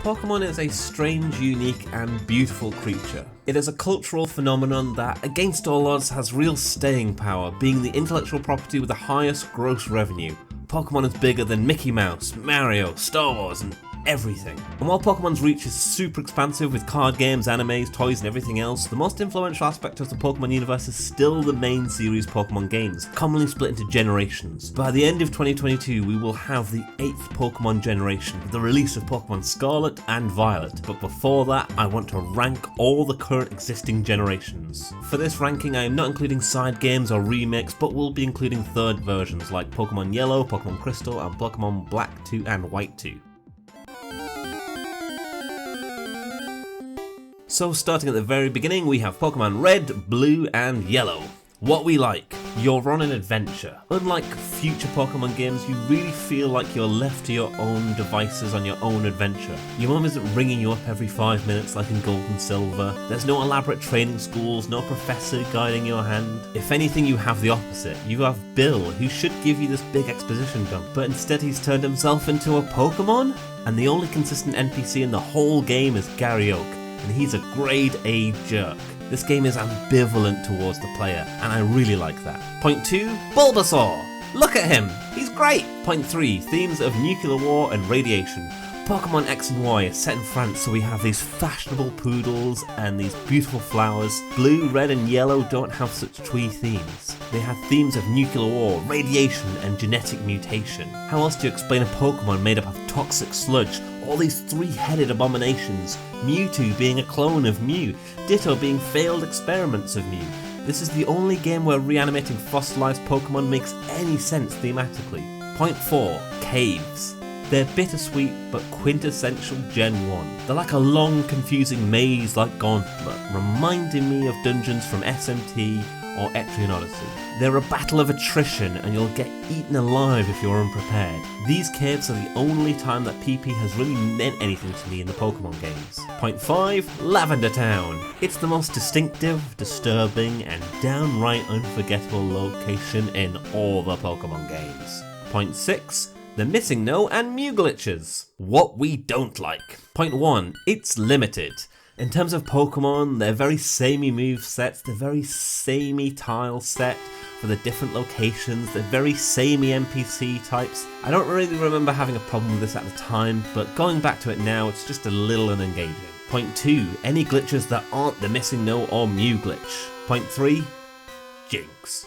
Pokémon is a strange, unique and beautiful creature. It is a cultural phenomenon that, against all odds, has real staying power, being the intellectual property with the highest gross revenue. Pokémon is bigger than Mickey Mouse, Mario, Star Wars and everything. And while Pokemon's reach is super expansive with card games, animes, toys and everything else, the most influential aspect of the Pokemon universe is still the main series Pokemon games, commonly split into generations. By the end of 2022 we will have the 8th Pokemon generation with the release of Pokemon Scarlet and Violet, but before that I want to rank all the current existing generations. For this ranking I am not including side games or remakes, but will be including third versions like Pokemon Yellow, Pokemon Crystal and Pokemon Black 2 and White 2. So starting at the very beginning, we have Pokemon Red, Blue and Yellow. What we like: you're on an adventure. Unlike future Pokemon games, you really feel like you're left to your own devices on your own adventure. Your mum isn't ringing you up every 5 minutes like in Gold and Silver. There's no elaborate training schools, no professor guiding your hand. If anything, you have the opposite. You have Bill, who should give you this big exposition dump, but instead he's turned himself into a Pokemon? And the only consistent NPC in the whole game is Gary Oak, and he's a grade A jerk. This game is ambivalent towards the player, and I really like that. Point 2, Bulbasaur! Look at him, he's great! Point 3, themes of nuclear war and radiation. Pokemon X and Y is set in France, so we have these fashionable poodles and these beautiful flowers. Blue, red and yellow don't have such twee themes. They have themes of nuclear war, radiation and genetic mutation. How else do you explain a Pokemon made up of toxic sludge, all these three-headed abominations, Mewtwo being a clone of Mew, Ditto being failed experiments of Mew? This is the only game where reanimating fossilized Pokemon makes any sense thematically. Point 4, Caves. They're bittersweet but quintessential Gen 1. They're like a long confusing maze like Gauntlet, reminding me of dungeons from SMT or Etrian Odyssey. They're a battle of attrition and you'll get eaten alive if you're unprepared. These caves are the only time that PP has really meant anything to me in the Pokemon games. Point 5, Lavender Town. It's the most distinctive, disturbing and downright unforgettable location in all the Pokemon games. Point 6, the Missing No and Mew glitches. What we don't like. Point 1, it's limited. In terms of Pokemon, they're very samey move sets, they're very samey tile set for the different locations, they're very samey NPC types. I don't really remember having a problem with this at the time, but going back to it now, it's just a little unengaging. Point 2, any glitches that aren't the Missing No or Mew glitch. Point 3, Jinx.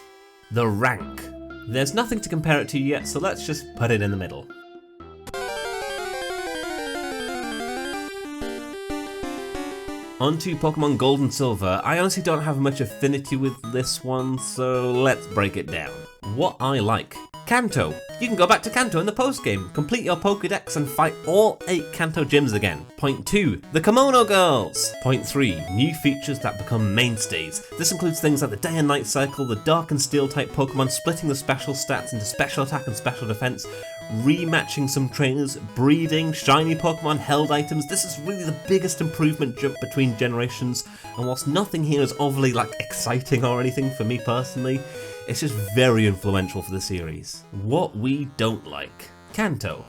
The rank. There's nothing to compare it to yet, so let's just put it in the middle. On to Pokemon Gold and Silver. I honestly don't have much affinity with this one, so let's break it down. What I like. Kanto. You can go back to Kanto in the post-game, complete your Pokédex and fight all 8 Kanto gyms again. Point 2, the Kimono Girls. Point 3, new features that become mainstays. This includes things like the Day and Night Cycle, the Dark and Steel type Pokemon splitting the special stats into special attack and special defense, rematching some trainers, breeding, shiny Pokemon, held items. This is really the biggest improvement jump between generations, and whilst nothing here is overly exciting or anything for me personally, it's just very influential for the series. What we don't like. Kanto.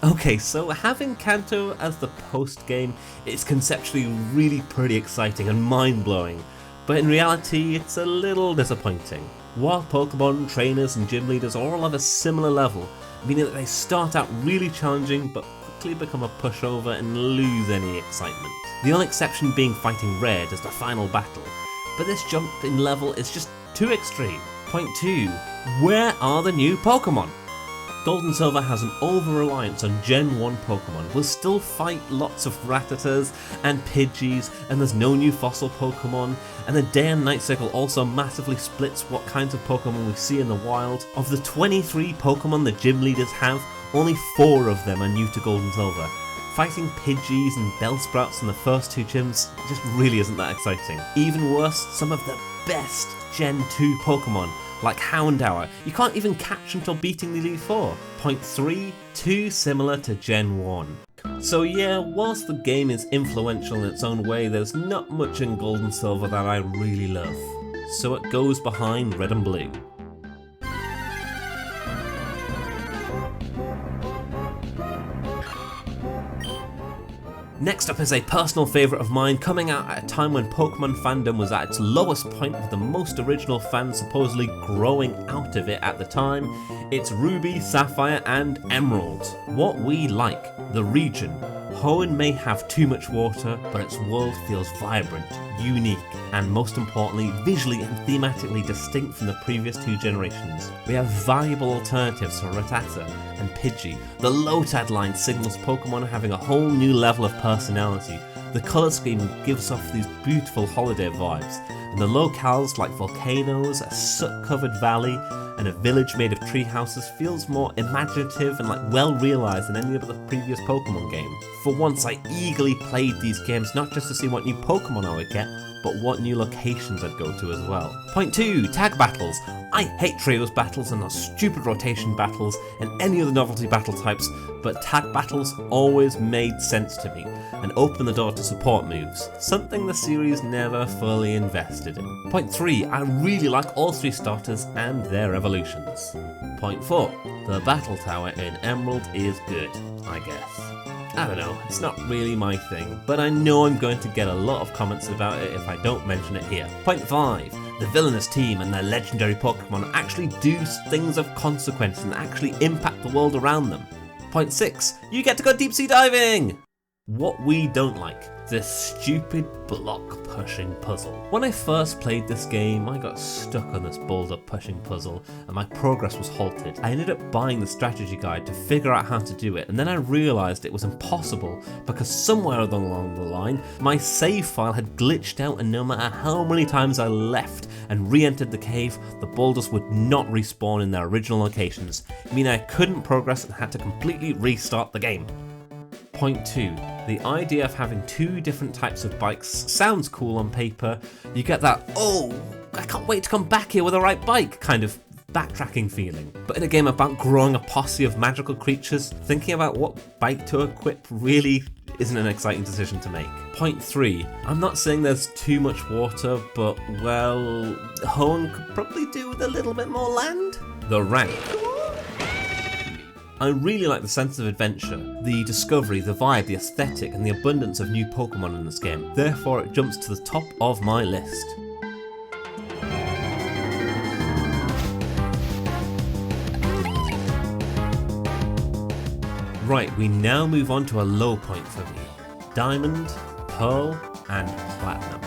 Okay, so having Kanto as the post-game is conceptually really pretty exciting and mind-blowing, but in reality it's a little disappointing. While Pokemon, trainers and gym leaders are all of a similar level, meaning that they start out really challenging but quickly become a pushover and lose any excitement. The only exception being fighting Red as the final battle, but this jump in level is just too extreme. Point 2, where are the new Pokemon? Gold and Silver has an over-reliance on Gen 1 Pokemon. We'll still fight lots of Rattatas and Pidgeys, and there's no new fossil Pokemon, and the Day and Night Cycle also massively splits what kinds of Pokemon we see in the wild. Of the 23 Pokemon the gym leaders have, only 4 of them are new to Gold and Silver. Fighting Pidgeys and Bellsprouts in the first 2 gyms just really isn't that exciting. Even worse, some of the best Gen 2 Pokemon, like Houndour, you can't even catch until beating the Elite Four. Point 3, too similar to Gen 1. So yeah, whilst the game is influential in its own way, there's not much in Gold and Silver that I really love. So it goes behind Red and Blue. Next up is a personal favourite of mine, coming out at a time when Pokemon fandom was at its lowest point, with the most original fans supposedly growing out of it at the time. It's Ruby, Sapphire and Emerald. What we like: the region. Hoenn may have too much water, but its world feels vibrant, unique, and most importantly, visually and thematically distinct from the previous two generations. We have valuable alternatives for Rattata and Pidgey. The low-tide line signals Pokemon having a whole new level of personality. The colour scheme gives off these beautiful holiday vibes, and the locales like volcanoes, a soot-covered valley, and a village made of tree houses feels more imaginative and well realised than any of the previous Pokemon game. For once, I eagerly played these games not just to see what new Pokemon I would get, but what new locations I'd go to as well. Point 2, tag battles. I hate trios battles and those stupid rotation battles and any other novelty battle types, but tag battles always made sense to me and opened the door to support moves, something the series never fully invested in. Point 3, I really like all 3 starters and their evolutions. Point 4, the battle tower in Emerald is good, I guess. I don't know, it's not really my thing, but I know I'm going to get a lot of comments about it if I don't mention it here. Point 5, the villainous team and their legendary Pokemon actually do things of consequence and actually impact the world around them. Point 6, you get to go deep sea diving! What we don't like: this stupid block pushing puzzle. When I first played this game, I got stuck on this boulder pushing puzzle and my progress was halted. I ended up buying the strategy guide to figure out how to do it, and then I realised it was impossible because somewhere along the line my save file had glitched out, and no matter how many times I left and re-entered the cave, the boulders would not respawn in their original locations, meaning I couldn't progress and had to completely restart the game. Point 2, the idea of having 2 different types of bikes sounds cool on paper. You get that, oh, I can't wait to come back here with the right bike kind of backtracking feeling. But in a game about growing a posse of magical creatures, thinking about what bike to equip really isn't an exciting decision to make. Point 3, I'm not saying there's too much water, but well, Hoenn could probably do with a little bit more land. The rank. I really like the sense of adventure, the discovery, the vibe, the aesthetic, and the abundance of new Pokemon in this game. Therefore, it jumps to the top of my list. Right, we now move on to a low point for me: Diamond, Pearl, and Platinum.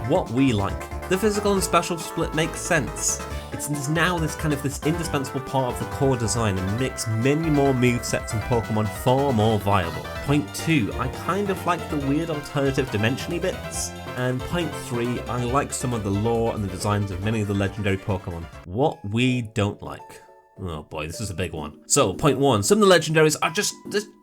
What we like: the physical and special split makes sense. It's now this indispensable part of the core design and makes many more movesets and Pokemon far more viable. Point 2, I kind of like the weird alternative dimension-y bits. And point 3, I like some of the lore and the designs of many of the legendary Pokemon. What we don't like. Oh boy, this is a big one. So, point 1, some of the legendaries are just,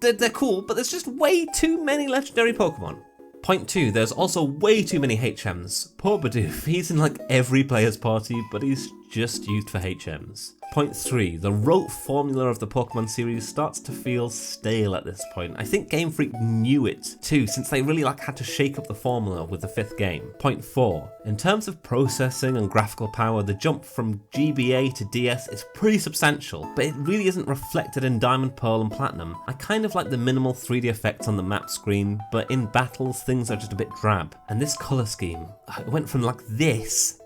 they're cool, but there's just way too many legendary Pokemon. Point 2, there's also way too many HMs. Poor Bidoof, he's in every player's party, but he's just used for HMs. Point 3, the rote formula of the Pokemon series starts to feel stale at this point. I think Game Freak knew it too, since they really had to shake up the formula with the 5th game. Point 4, in terms of processing and graphical power, the jump from GBA to DS is pretty substantial, but it really isn't reflected in Diamond, Pearl and Platinum. I kind of like the minimal 3D effects on the map screen, but in battles things are just a bit drab. And this colour scheme, it went from this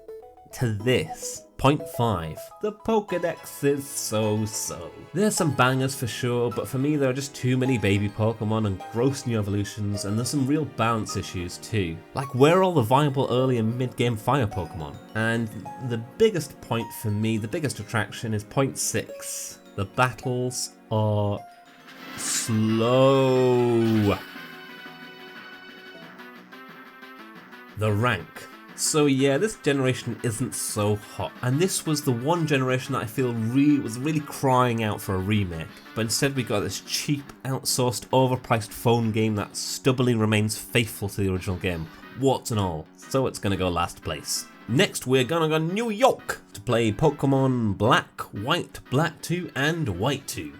to this. Point 5, the Pokédex is so-so. There's some bangers for sure, but for me there are just too many baby Pokemon and gross new evolutions, and there's some real balance issues too. Where are all the viable early and mid-game fire Pokemon? And the biggest point for me, the biggest attraction is point 6. The battles are slow. The rank. So yeah, this generation isn't so hot, and this was the one generation that I feel was really crying out for a remake, but instead we got this cheap, outsourced, overpriced phone game that stubbornly remains faithful to the original game, warts and all, so it's gonna go last place. Next we're gonna go to New York to play Pokemon Black, White, Black 2 and White 2.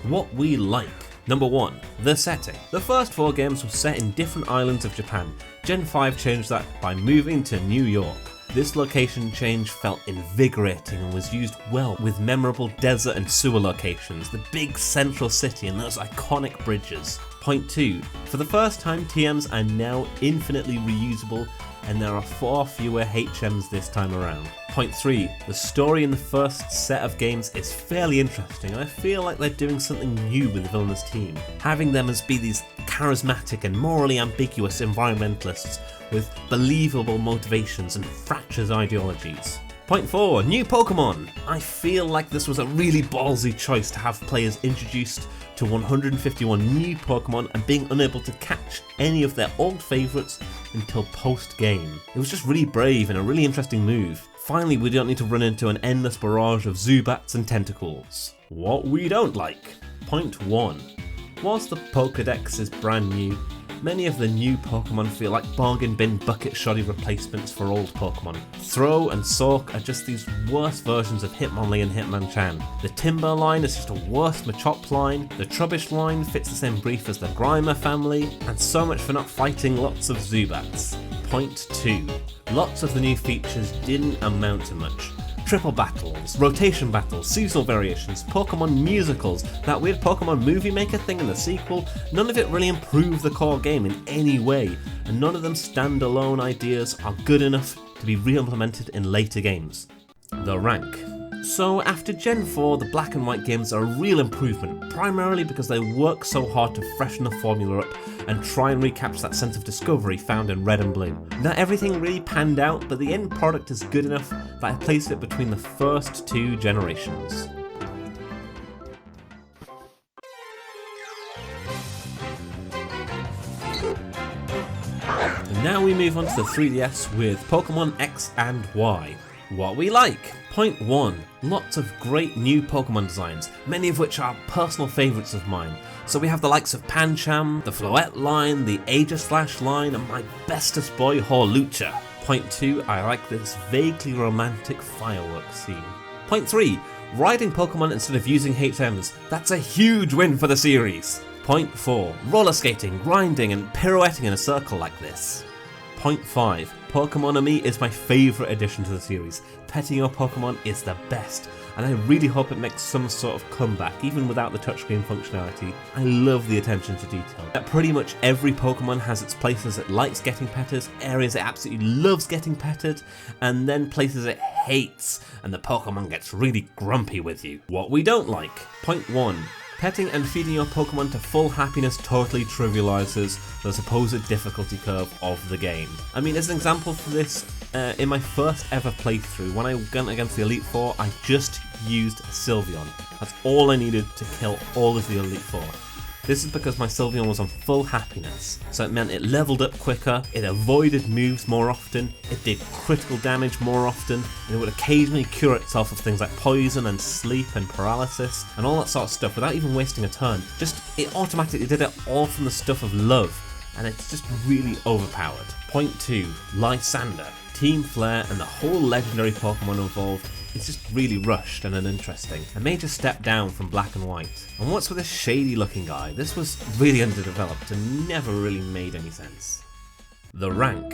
What we like. Number 1, the setting. The first 4 games were set in different islands of Japan. Gen 5 changed that by moving to New York. This location change felt invigorating and was used well with memorable desert and sewer locations, the big central city and those iconic bridges. Point 2. For the first time, TMs are now infinitely reusable and there are 4 fewer HMs this time around. Point 3. The story in the first set of games is fairly interesting and I feel like they're doing something new with the villainous team, having them as be these charismatic and morally ambiguous environmentalists with believable motivations and fractured ideologies. Point 4. New Pokémon! I feel like this was a really ballsy choice to have players introduced to 151 new Pokémon and being unable to catch any of their old favourites until post-game. It was just really brave and a really interesting move. Finally, we don't need to run into an endless barrage of Zubats and Tentacles. What we don't like. Point 1. Whilst the Pokédex is brand new, many of the new Pokémon feel like bargain bin bucket shoddy replacements for old Pokémon. Throw and Soak are just these worse versions of Hitmonlee and Hitmonchan. The Timber line is just a worse Machop line, the Trubbish line fits the same brief as the Grimer family, and so much for not fighting lots of Zubats. Point 2. Lots of the new features didn't amount to much. Triple battles, rotation battles, seasonal variations, Pokemon musicals, that weird Pokemon movie maker thing in the sequel, none of it really improved the core game in any way, and none of them standalone ideas are good enough to be re-implemented in later games. The rank. So after Gen 4, the black and white games are a real improvement, primarily because they work so hard to freshen the formula up and try and recapture that sense of discovery found in red and blue. Not everything really panned out, but the end product is good enough that I place it between the first 2 generations. And now we move on to the 3DS with Pokemon X and Y. What we like. Point 1. Lots of great new Pokemon designs, many of which are personal favourites of mine. So we have the likes of Pancham, the Floette line, the Aegislash line, and my bestest boy Hawlucha. Point 2. I like this vaguely romantic fireworks scene. Point 3. Riding Pokemon instead of using HMs. That's a huge win for the series. Point 4. Roller skating, grinding, and pirouetting in a circle like this. Point 5. Pokemonomy is my favourite addition to the series. Petting your Pokemon is the best, and I really hope it makes some sort of comeback, even without the touchscreen functionality. I love the attention to detail. That pretty much every Pokemon has its places it likes getting petted, areas it absolutely loves getting petted, and then places it hates, and the Pokemon gets really grumpy with you. What we don't like. Point 1. Petting and feeding your Pokemon to full happiness totally trivialises the supposed difficulty curve of the game. I mean, as an example for this, in my first ever playthrough, when I went against the Elite Four, I just used Sylveon. That's all I needed to kill all of the Elite Four. This is because my Sylveon was on full happiness, so it meant it leveled up quicker, it avoided moves more often, it did critical damage more often, and it would occasionally cure itself of things like poison and sleep and paralysis and all that sort of stuff without even wasting a turn. It automatically did it all from the stuff of love, and it's just really overpowered. Point 2. Lysander. Team Flare and the whole legendary Pokemon involved is just really rushed and uninteresting. A major step down from black and white. And what's with this shady looking guy? This was really underdeveloped and never really made any sense. The rank.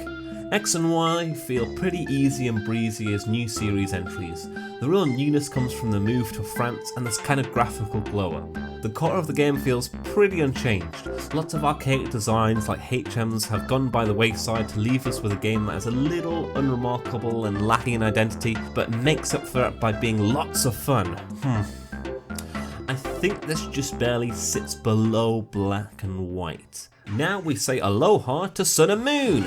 X and Y feel pretty easy and breezy as new series entries. The real newness comes from the move to France and this kind of graphical glow up. The core of the game feels pretty unchanged. Lots of archaic designs like HMs have gone by the wayside to leave us with a game that is a little unremarkable and lacking in identity, but makes up for it by being lots of fun. I think this just barely sits below black and white. Now we say aloha to Sun and Moon!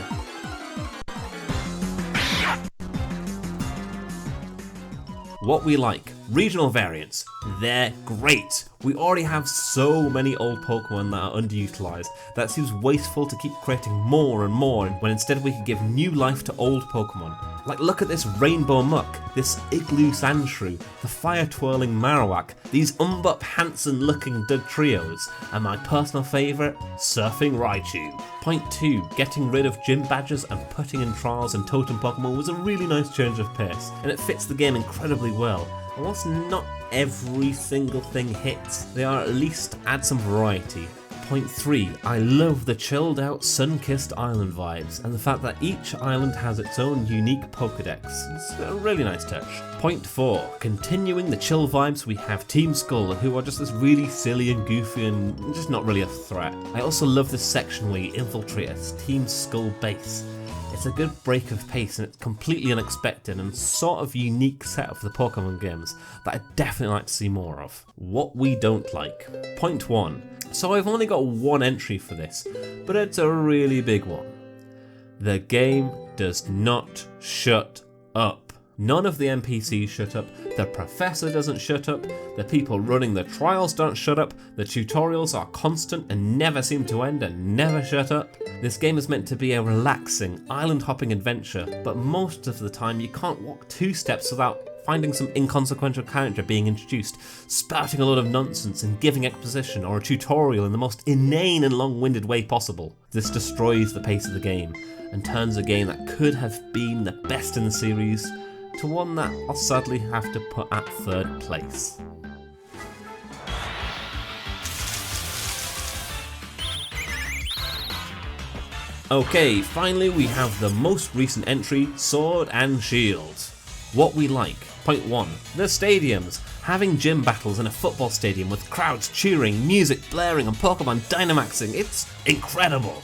What we like. Regional variants. They're great. We already have so many old Pokemon that are underutilized that it seems wasteful to keep creating more and more when instead we could give new life to old Pokemon. Like, look at this Rainbow Muck, this Igloo Sandshrew, the Fire Twirling Marowak, these Umbup Hansen looking Dugtrios, and my personal favourite, Surfing Raichu. Point 2. Getting rid of gym badges and putting in trials and totem Pokemon was a really nice change of pace, and it fits the game incredibly well. And whilst not every single thing hits, they are at least add some variety. Point 3, I love the chilled out, sun-kissed island vibes, and the fact that each island has its own unique Pokédex. It's a really nice touch. Point 4, continuing the chill vibes, we have Team Skull, who are just this really silly and goofy and just not really a threat. I also love this section where you infiltrate a Team Skull base. It's a good break of pace and it's completely unexpected and sort of unique set of the Pokemon games that I'd definitely like to see more of. What we don't like. Point 1. So I've only got one entry for this, but it's a really big one. The game does not shut up. None of the NPCs shut up, the professor doesn't shut up, the people running the trials don't shut up, the tutorials are constant and never seem to end and never shut up. This game is meant to be a relaxing, island hopping adventure, but most of the time you can't walk 2 steps without finding some inconsequential character being introduced, spouting a lot of nonsense and giving exposition or a tutorial in the most inane and long-winded way possible. This destroys the pace of the game and turns a game that could have been the best in the series to one that I'll sadly have to put at 3rd place. Okay, finally we have the most recent entry, Sword and Shield. What we like. Point 1. The stadiums. Having gym battles in a football stadium with crowds cheering, music blaring and Pokemon Dynamaxing, it's incredible.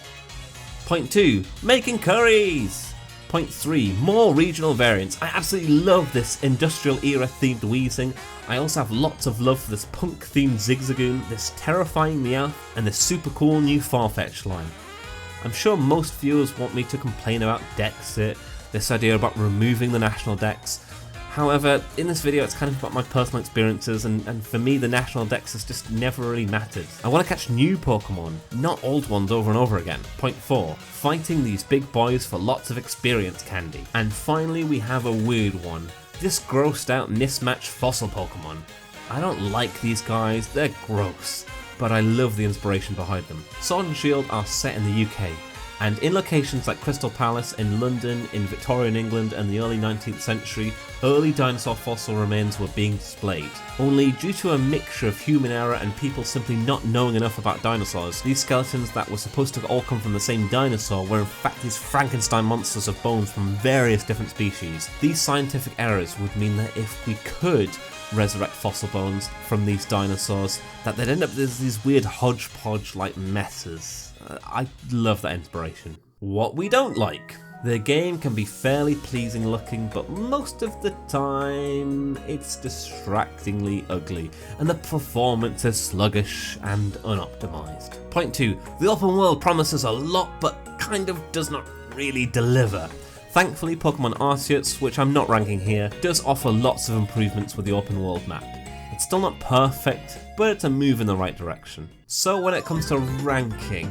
Point 2. Making curries. Point 3, more regional variants. I absolutely love this industrial era themed wheezing. I also have lots of love for this punk themed Zigzagoon, this terrifying Meowth, and this super cool new Farfetch line. I'm sure most viewers want me to complain about Dexit, this idea about removing the national dex. However, in this video it's kind of about my personal experiences and for me the national dex has just never really mattered. I want to catch new Pokemon, not old ones over and over again. Point 4, fighting these big boys for lots of experience candy. And finally we have a weird one, this grossed out mismatched fossil Pokemon. I don't like these guys, they're gross, but I love the inspiration behind them. Sword and Shield are set in the UK, and in locations like Crystal Palace, in London, in Victorian England and the early 19th century, early dinosaur fossil remains were being displayed. Only due to a mixture of human error and people simply not knowing enough about dinosaurs, these skeletons that were supposed to all come from the same dinosaur were in fact these Frankenstein monsters of bones from various different species. These scientific errors would mean that if we could resurrect fossil bones from these dinosaurs, that they'd end up as these weird hodgepodge like messes. I love that inspiration. What we don't like. The game can be fairly pleasing looking, but most of the time it's distractingly ugly, and the performance is sluggish and unoptimized. Point 2. The open world promises a lot, but kind of does not really deliver. Thankfully, Pokemon Arceus, which I'm not ranking here, does offer lots of improvements with the open world map. It's still not perfect, but it's a move in the right direction. So when it comes to ranking,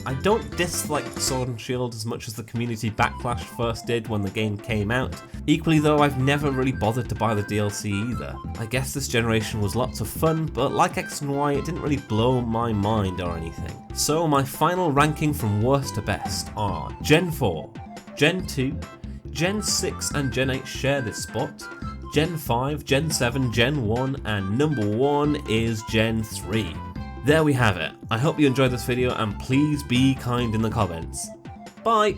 I don't dislike Sword and Shield as much as the community backlash first did when the game came out. Equally though, I've never really bothered to buy the DLC either. I guess this generation was lots of fun, but like X and Y, it didn't really blow my mind or anything. So my final ranking from worst to best are Gen 4, Gen 2, Gen 6 and Gen 8 share this spot, Gen 5, Gen 7, Gen 1, and number 1 is Gen 3. There we have it. I hope you enjoyed this video and please be kind in the comments. Bye!